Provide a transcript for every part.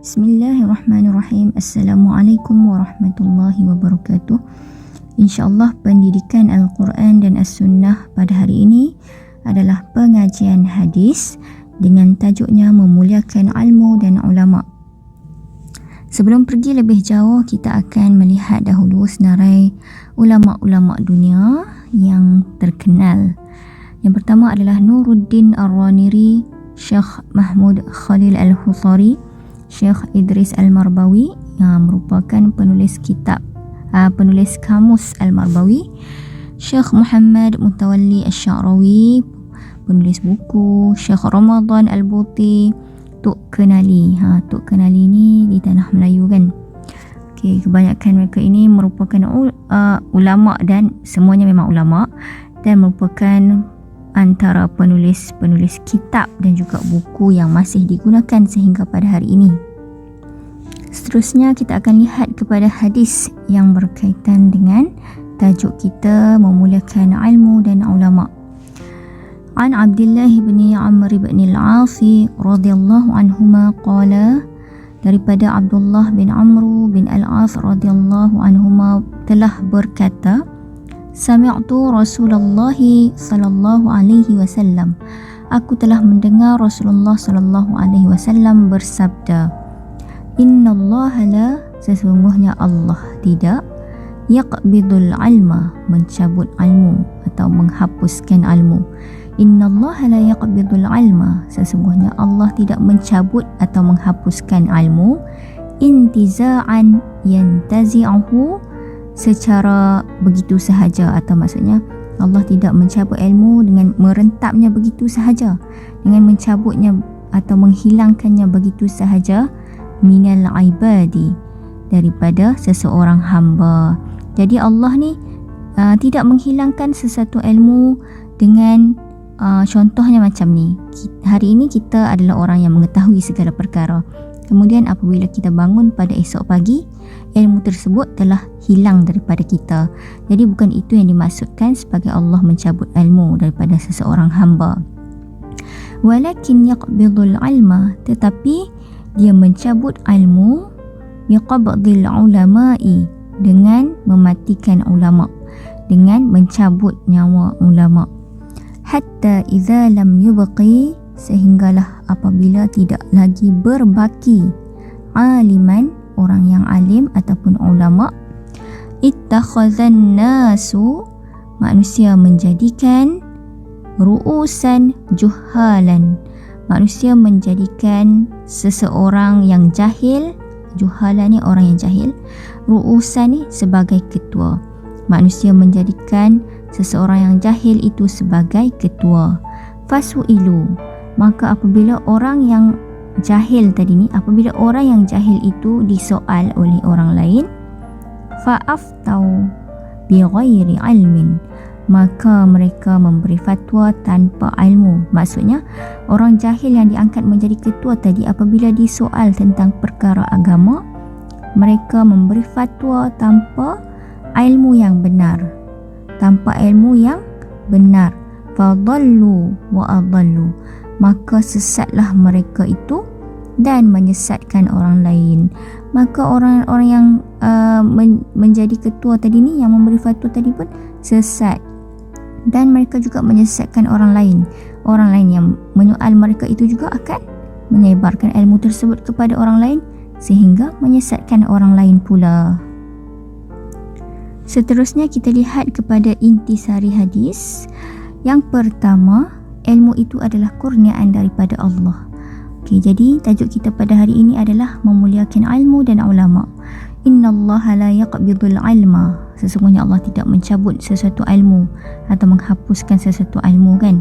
Bismillahirrahmanirrahim. Assalamualaikum warahmatullahi wabarakatuh. InsyaAllah pendidikan Al-Quran dan As-Sunnah pada hari ini adalah pengajian hadis dengan tajuknya memuliakan ilmu dan ulama. Sebelum pergi lebih jauh, kita akan melihat dahulu senarai ulama-ulama dunia yang terkenal. Yang pertama adalah Nuruddin Ar-Raniri, Syekh Mahmud Khalil Al-Husari, Syekh Idris Al-Marbawi yang merupakan penulis kamus Al-Marbawi, Syekh Muhammad Mutawalli Asy-Sya'rawi, penulis buku, Syekh Ramadan Al-Buti, Tok Kenali. Tok Kenali ni di tanah Melayu kan. Okey, kebanyakan mereka ini merupakan ulama dan semuanya memang ulama dan merupakan antara penulis-penulis kitab dan juga buku yang masih digunakan sehingga pada hari ini. Seterusnya kita akan lihat kepada hadis yang berkaitan dengan tajuk kita memuliakan ilmu dan ulama. An Abdullah bin Amr bin al-As radhiyallahu anhuma qala, daripada Abdullah bin Amr bin al-As radhiyallahu anhuma telah berkata, Sami'tu Rasulullah sallallahu alaihi wasallam. Aku telah mendengar Rasulullah sallallahu alaihi wasallam bersabda, Innallaha la, sesungguhnya Allah tidak, yaqbidul ilma, mencabut ilmu atau menghapuskan ilmu. Innallaha la yaqbidul ilma, sesungguhnya Allah tidak mencabut atau menghapuskan ilmu, intiza'an yantazi'uhu, secara begitu sahaja, atau maksudnya Allah tidak mencabut ilmu dengan merentapnya begitu sahaja, dengan mencabutnya atau menghilangkannya begitu sahaja, minal ibadi, daripada seseorang hamba. Jadi Allah ni tidak menghilangkan sesuatu ilmu dengan contohnya macam ni. Hari ini kita adalah orang yang mengetahui segala perkara. Kemudian apabila kita bangun pada esok pagi, ilmu tersebut telah hilang daripada kita. Jadi bukan itu yang dimaksudkan sebagai Allah mencabut ilmu daripada seseorang hamba. Walakin yaqbidul ilma, tetapi dia mencabut ilmu biqabdil ulama'i, dengan mematikan ulama, dengan mencabut nyawa ulama. Hatta idza lam yubqi, sehinggalah apabila tidak lagi berbaki aliman, orang yang alim ataupun ulama, ittakhazan nasu, manusia menjadikan ru'usan juhalan, manusia menjadikan seseorang yang jahil, juhalan ni orang yang jahil, ru'usan ni sebagai ketua, manusia menjadikan seseorang yang jahil itu sebagai ketua. Fasu'ilu, maka apabila orang yang jahil tadi ni, apabila orang yang jahil itu disoal oleh orang lain, fa'aftau bighairi ilmin, maka mereka memberi fatwa tanpa ilmu. Maksudnya orang jahil yang diangkat menjadi ketua tadi, apabila disoal tentang perkara agama, mereka memberi fatwa tanpa ilmu yang benar, tanpa ilmu yang benar. Fadallu wa adallu, maka sesatlah mereka itu dan menyesatkan orang lain. Maka orang-orang yang menjadi ketua tadi ni, yang memberi fatwa tadi pun sesat, dan mereka juga menyesatkan orang lain. Orang lain yang menyoal mereka itu juga akan menyebarkan ilmu tersebut kepada orang lain, sehingga menyesatkan orang lain pula. Seterusnya kita lihat kepada intisari hadis. Yang pertama, ilmu itu adalah kurniaan daripada Allah. Okey, jadi tajuk kita pada hari ini adalah memuliakan ilmu dan ulama. Innallaha la yaqbidul ilma, sesungguhnya Allah tidak mencabut sesuatu ilmu atau menghapuskan sesuatu ilmu kan,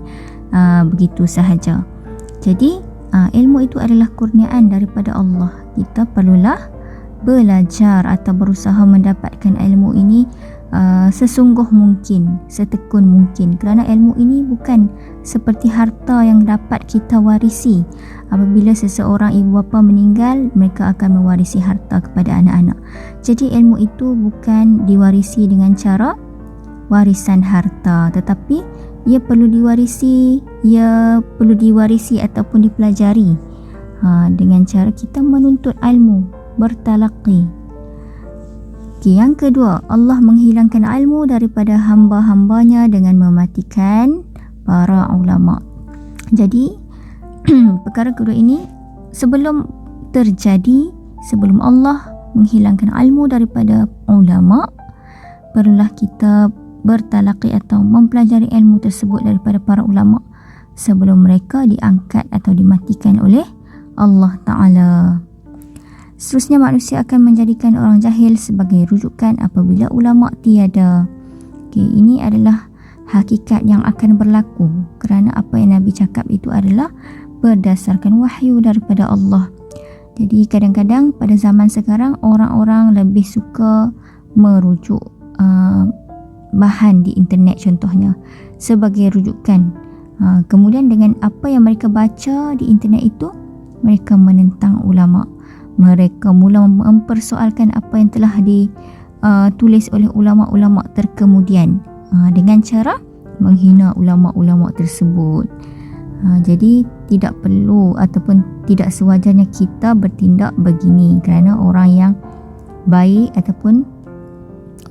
begitu sahaja. Jadi ilmu itu adalah kurniaan daripada Allah. Kita perlulah belajar atau berusaha mendapatkan ilmu ini sesungguh mungkin, setekun mungkin, kerana ilmu ini bukan seperti harta yang dapat kita warisi. Apabila seseorang ibu bapa meninggal, mereka akan mewarisi harta kepada anak-anak. Jadi ilmu itu bukan diwarisi dengan cara warisan harta, tetapi ia perlu diwarisi ataupun dipelajari. dengan cara kita menuntut ilmu, bertalaqi. Yang kedua, Allah menghilangkan ilmu daripada hamba-hambanya dengan mematikan para ulama. Jadi perkara kedua ini sebelum terjadi, sebelum Allah menghilangkan ilmu daripada ulama, perlulah kita bertalaqi atau mempelajari ilmu tersebut daripada para ulama sebelum mereka diangkat atau dimatikan oleh Allah Ta'ala. Seterusnya, manusia akan menjadikan orang jahil sebagai rujukan apabila ulama tiada. Ini adalah hakikat yang akan berlaku kerana apa yang Nabi cakap itu adalah berdasarkan wahyu daripada Allah. Jadi kadang-kadang pada zaman sekarang orang-orang lebih suka merujuk bahan di internet contohnya sebagai rujukan. Kemudian dengan apa yang mereka baca di internet itu, mereka menentang ulama. Mereka mula mempersoalkan apa yang telah ditulis oleh ulama-ulama terkemudian dengan cara menghina ulama-ulama tersebut. Jadi tidak perlu ataupun tidak sewajarnya kita bertindak begini kerana orang yang baik ataupun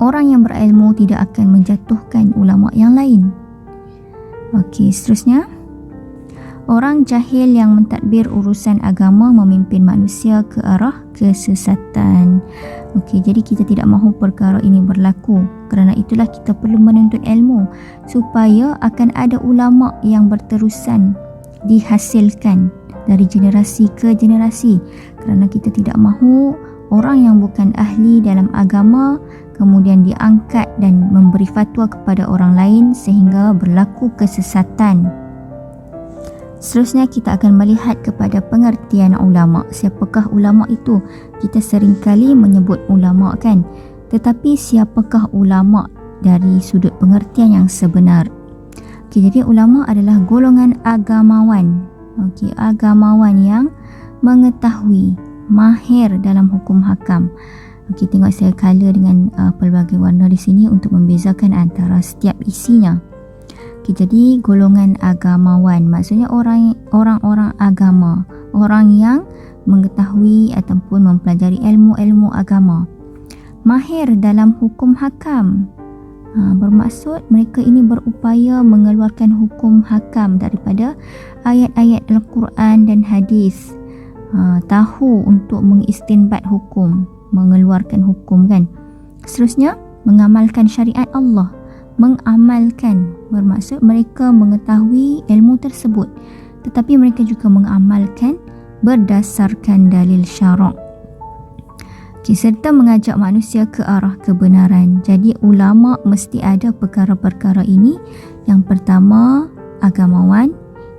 orang yang berilmu tidak akan menjatuhkan ulama yang lain. Okey, seterusnya, orang jahil yang mentadbir urusan agama memimpin manusia ke arah kesesatan. Okey, jadi kita tidak mahu perkara ini berlaku. Kerana itulah kita perlu menuntut ilmu supaya akan ada ulama yang berterusan dihasilkan dari generasi ke generasi. Kerana kita tidak mahu orang yang bukan ahli dalam agama kemudian diangkat dan memberi fatwa kepada orang lain sehingga berlaku kesesatan. Seterusnya, kita akan melihat kepada pengertian ulama. Siapakah ulama itu? Kita seringkali menyebut ulama kan, tetapi siapakah ulama dari sudut pengertian yang sebenar? Jadi ulama adalah golongan agamawan. Agamawan yang mengetahui, mahir dalam hukum hakam. Tengok saya color dengan pelbagai warna di sini untuk membezakan antara setiap isinya. Jadi golongan agamawan maksudnya orang-orang agama, orang yang mengetahui ataupun mempelajari ilmu-ilmu agama. Mahir dalam hukum hakam, bermaksud mereka ini berupaya mengeluarkan hukum hakam daripada ayat-ayat Al-Quran dan hadis. Tahu untuk mengistinbat hukum, mengeluarkan hukum kan. Seterusnya, mengamalkan syariat Allah. Mengamalkan bermaksud mereka mengetahui ilmu tersebut tetapi mereka juga mengamalkan berdasarkan dalil syarak. Serta mengajak manusia ke arah kebenaran. Jadi ulama mesti ada perkara-perkara ini. Yang pertama, agamawan.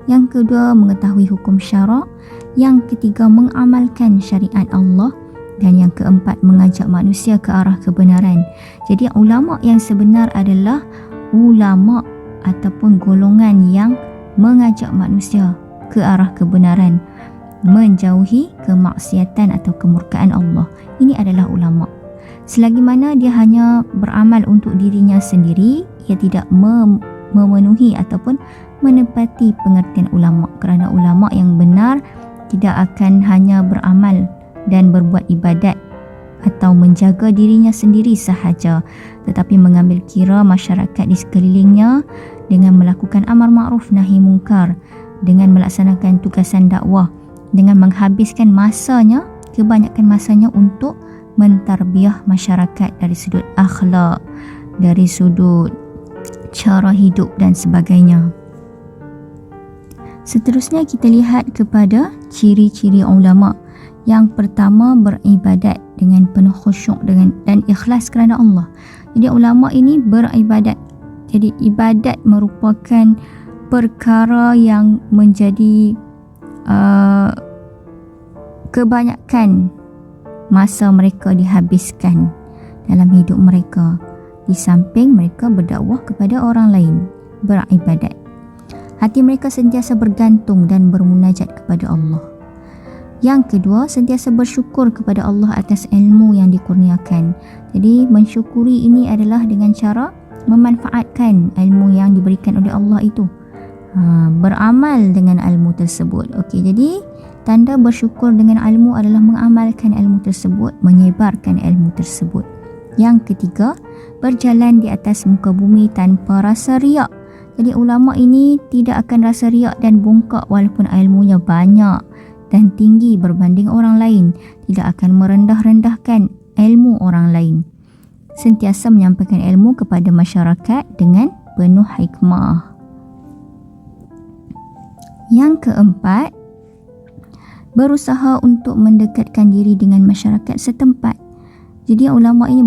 Yang kedua, mengetahui hukum syarak. Yang ketiga, mengamalkan syariat Allah. Dan yang keempat, mengajak manusia ke arah kebenaran. Jadi ulama yang sebenar adalah ulama ataupun golongan yang mengajak manusia ke arah kebenaran, menjauhi kemaksiatan atau kemurkaan Allah. Ini adalah ulama. Selagi mana dia hanya beramal untuk dirinya sendiri, ia tidak memenuhi ataupun menepati pengertian ulama. Kerana ulama yang benar tidak akan hanya beramal dan berbuat ibadat atau menjaga dirinya sendiri sahaja, tetapi mengambil kira masyarakat di sekelilingnya dengan melakukan amar ma'ruf nahi mungkar, dengan melaksanakan tugasan dakwah, dengan menghabiskan masanya, kebanyakan masanya untuk mentarbiah masyarakat dari sudut akhlak, dari sudut cara hidup dan sebagainya. Seterusnya kita lihat kepada ciri-ciri ulama. Yang pertama, beribadat dengan penuh khusyuk dan ikhlas kerana Allah. Jadi ulama ini beribadat. Jadi ibadat merupakan perkara yang menjadi kebanyakan masa mereka dihabiskan dalam hidup mereka. Di samping mereka berdakwah kepada orang lain, beribadat. Hati mereka sentiasa bergantung dan bermunajat kepada Allah. Yang kedua, sentiasa bersyukur kepada Allah atas ilmu yang dikurniakan. Jadi mensyukuri ini adalah dengan cara memanfaatkan ilmu yang diberikan oleh Allah itu. Beramal dengan ilmu tersebut. Okey, jadi Tanda bersyukur dengan ilmu adalah mengamalkan ilmu tersebut, menyebarkan ilmu tersebut. Yang ketiga, berjalan di atas muka bumi tanpa rasa riak. Jadi ulama ini tidak akan rasa riak dan bongkak walaupun ilmunya banyak dan tinggi berbanding orang lain. Tidak akan merendah-rendahkan ilmu orang lain. Sentiasa menyampaikan ilmu kepada masyarakat dengan penuh hikmah. Yang keempat, berusaha untuk mendekatkan diri dengan masyarakat setempat. Jadi ulama ini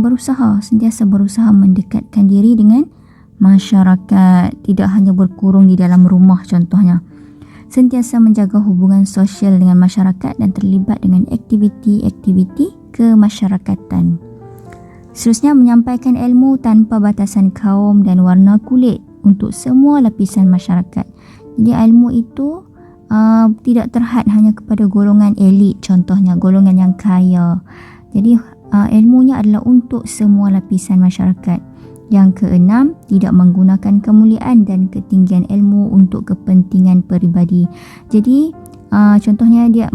sentiasa berusaha mendekatkan diri dengan masyarakat, tidak hanya berkurung di dalam rumah contohnya. Sentiasa menjaga hubungan sosial dengan masyarakat dan terlibat dengan aktiviti-aktiviti kemasyarakatan. Seterusnya, menyampaikan ilmu tanpa batasan kaum dan warna kulit untuk semua lapisan masyarakat. Jadi ilmu itu tidak terhad hanya kepada golongan elit, contohnya golongan yang kaya. Jadi ilmunya adalah untuk semua lapisan masyarakat. Yang keenam, tidak menggunakan kemuliaan dan ketinggian ilmu untuk kepentingan peribadi. Jadi contohnya dia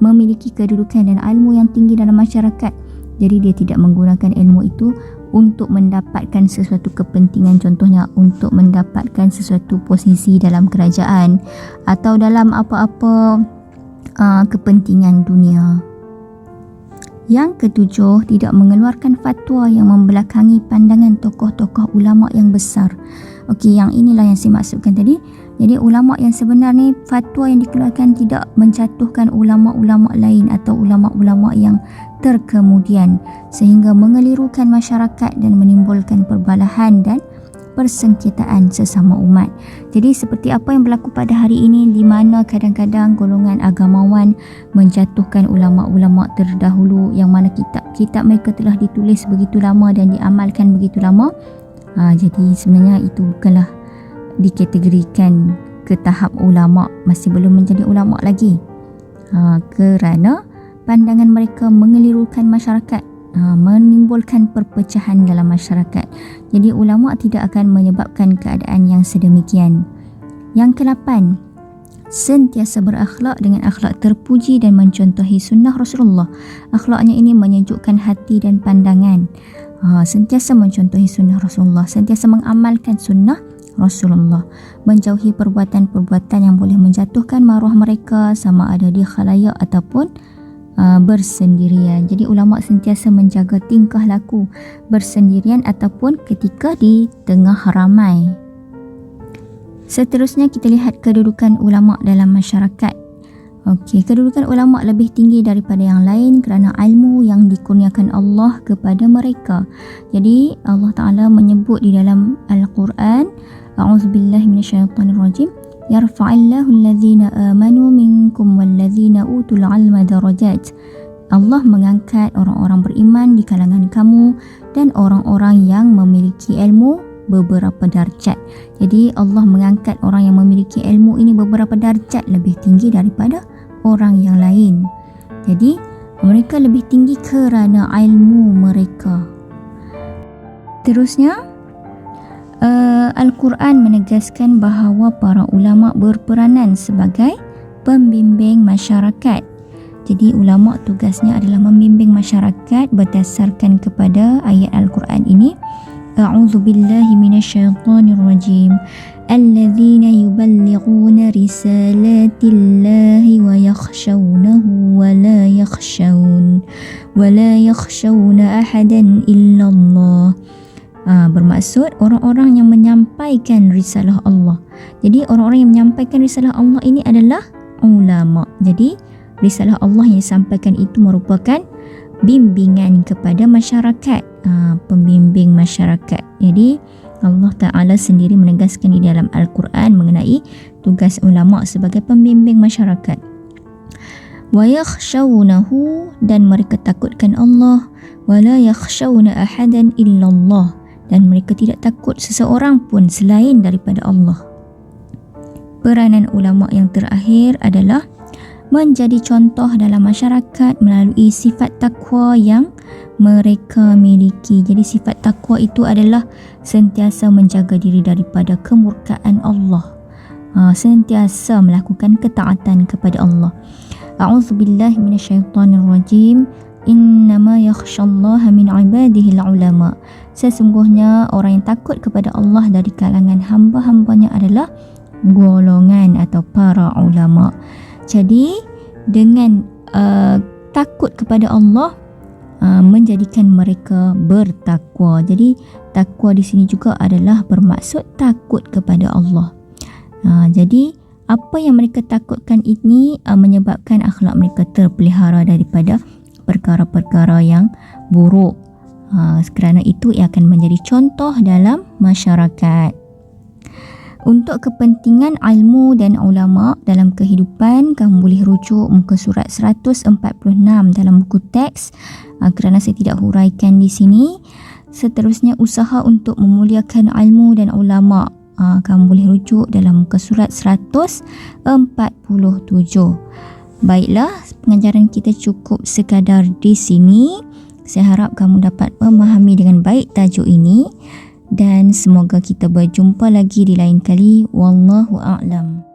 memiliki kedudukan dan ilmu yang tinggi dalam masyarakat. Jadi dia tidak menggunakan ilmu itu untuk mendapatkan sesuatu kepentingan, contohnya untuk mendapatkan sesuatu posisi dalam kerajaan atau dalam apa-apa kepentingan dunia. Yang ketujuh, tidak mengeluarkan fatwa yang membelakangi pandangan tokoh-tokoh ulama yang besar. Okey, yang inilah yang saya maksudkan tadi. Jadi ulama yang sebenar ni, fatwa yang dikeluarkan tidak menjatuhkan ulama-ulama lain atau ulama-ulama yang terkemudian sehingga mengelirukan masyarakat dan menimbulkan perbalahan dan persengketaan sesama umat. Jadi seperti apa yang berlaku pada hari ini, di mana kadang-kadang golongan agamawan menjatuhkan ulama-ulama terdahulu yang mana kitab-kitab mereka telah ditulis begitu lama dan diamalkan begitu lama. Jadi sebenarnya itu bukanlah dikategorikan ke tahap ulama, masih belum menjadi ulama lagi. Kerana pandangan mereka mengelirukan masyarakat, menimbulkan perpecahan dalam masyarakat. Jadi ulama tidak akan menyebabkan keadaan yang sedemikian. Yang ke-8, sentiasa berakhlak dengan akhlak terpuji dan mencontohi sunnah Rasulullah. Akhlaknya ini menyejukkan hati dan pandangan. Sentiasa mencontohi sunnah Rasulullah, sentiasa mengamalkan sunnah Rasulullah, menjauhi perbuatan-perbuatan yang boleh menjatuhkan maruah mereka sama ada di khalayak ataupun bersendirian. Jadi ulama sentiasa menjaga tingkah laku bersendirian ataupun ketika di tengah ramai. Seterusnya kita lihat kedudukan ulama dalam masyarakat. Okey, kedudukan ulama lebih tinggi daripada yang lain kerana ilmu yang dikurniakan Allah kepada mereka. Jadi Allah Ta'ala menyebut di dalam Al-Quran, A'udzubillahi minasyaitanirrajim, yarfa'illahu alladhina amanu minkum walladhina utul ilma darajat. Allah mengangkat orang-orang beriman di kalangan kamu dan orang-orang yang memiliki ilmu beberapa darjat. Jadi Allah mengangkat orang yang memiliki ilmu ini beberapa darjat lebih tinggi daripada orang yang lain. Jadi mereka lebih tinggi kerana ilmu mereka. Terusnya Al-Quran menegaskan bahawa para ulama berperanan sebagai pembimbing masyarakat. Jadi ulama tugasnya adalah membimbing masyarakat berdasarkan kepada ayat Al-Quran ini. A'udzu billahi minasyaitonir rajim. Alladzina yuballighuna risalatillahi wa yakhshawnahu wa la yakhshawna ahadan illallah. Bermaksud orang-orang yang menyampaikan risalah Allah. Jadi orang-orang yang menyampaikan risalah Allah ini adalah ulama. Jadi risalah Allah yang disampaikan itu merupakan bimbingan kepada masyarakat, pembimbing masyarakat. Jadi Allah Ta'ala sendiri menegaskan di dalam Al-Quran mengenai tugas ulama sebagai pembimbing masyarakat. Wa yakhshawnahu, dan mereka takutkan Allah. Wa la yakhshawna ahadan illallah, dan mereka tidak takut seseorang pun selain daripada Allah. Peranan ulama yang terakhir adalah menjadi contoh dalam masyarakat melalui sifat takwa yang mereka miliki. Jadi sifat takwa itu adalah sentiasa menjaga diri daripada kemurkaan Allah, sentiasa melakukan ketaatan kepada Allah. A'udzubillahi minasyaitonirrajim. Innama yakhsyallaha min ibadihil ulama. Sesungguhnya orang yang takut kepada Allah dari kalangan hamba-hambanya adalah golongan atau para ulama. Jadi dengan takut kepada Allah menjadikan mereka bertakwa. Jadi takwa di sini juga adalah bermaksud takut kepada Allah. Jadi apa yang mereka takutkan ini menyebabkan akhlak mereka terpelihara daripada perkara-perkara yang buruk. Kerana itu ia akan menjadi contoh dalam masyarakat. Untuk kepentingan ilmu dan ulama dalam kehidupan, kamu boleh rujuk muka surat 146 dalam buku teks kerana saya tidak huraikan di sini. Seterusnya, usaha untuk memuliakan ilmu dan ulama, kamu boleh rujuk dalam muka surat 147. Baiklah, pengajaran kita cukup sekadar di sini. Saya harap kamu dapat memahami dengan baik tajuk ini dan semoga kita berjumpa lagi di lain kali. Wallahu a'lam.